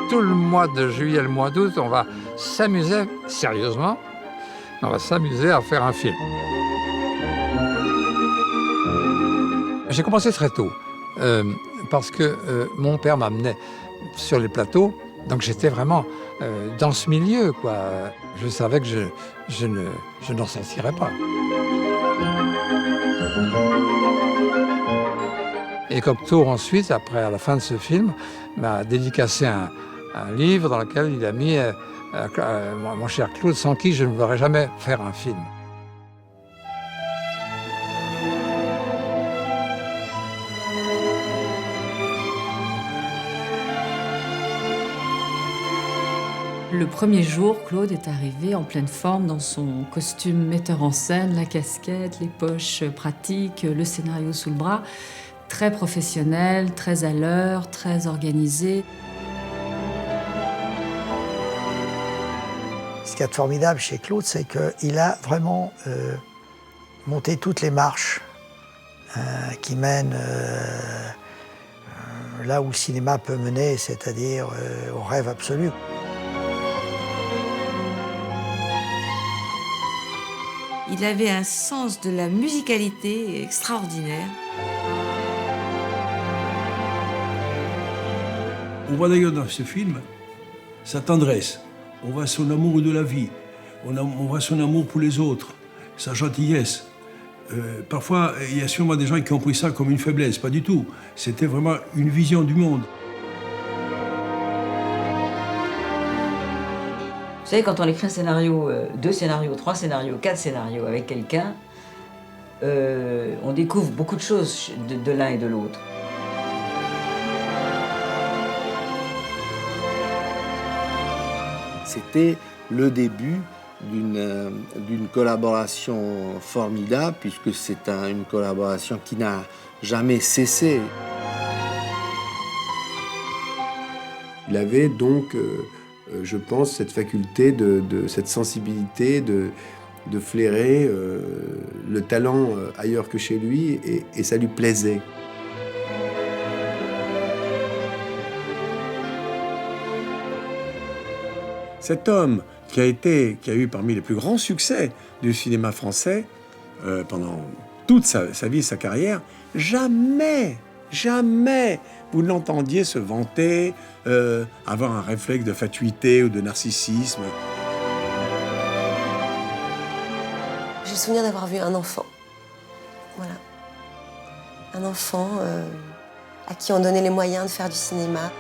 Tout le mois de juillet et le mois d'août, on va s'amuser sérieusement. On va s'amuser à faire un film. J'ai commencé très tôt, parce que mon père m'amenait sur les plateaux, donc j'étais vraiment dans ce milieu, quoi. Je savais que je n'en sortirais pas. Et Cocteau, ensuite, après, à la fin de ce film, m'a dédicacé un livre dans lequel il a mis mon cher Claude, sans qui je ne pourrais jamais faire un film. Le premier jour, Claude est arrivé en pleine forme dans son costume metteur en scène, la casquette, les poches pratiques, le scénario sous le bras. Très professionnel, très à l'heure, très organisé. Ce qu'il y a de formidable chez Claude, c'est qu'il a vraiment monté toutes les marches qui mènent là où le cinéma peut mener, c'est-à-dire au rêve absolu. Il avait un sens de la musicalité extraordinaire. On voit d'ailleurs dans ce film sa tendresse, on voit son amour de la vie, on voit son amour pour les autres, sa gentillesse. Parfois, il y a sûrement des gens qui ont pris ça comme une faiblesse, pas du tout. C'était vraiment une vision du monde. Vous savez, quand on écrit un scénario, 2 scénarios, 3 scénarios, 4 scénarios avec quelqu'un, on découvre beaucoup de choses de l'un et de l'autre. C'était le début d'une collaboration formidable, puisque c'est une collaboration qui n'a jamais cessé. Il avait donc, je pense, cette faculté, cette sensibilité de flairer le talent ailleurs que chez lui, et ça lui plaisait. Cet homme qui a eu parmi les plus grands succès du cinéma français pendant toute sa vie et sa carrière, jamais vous l'entendiez se vanter, avoir un réflexe de fatuité ou de narcissisme. J'ai le souvenir d'avoir vu un enfant. Voilà. Un enfant à qui on donnait les moyens de faire du cinéma.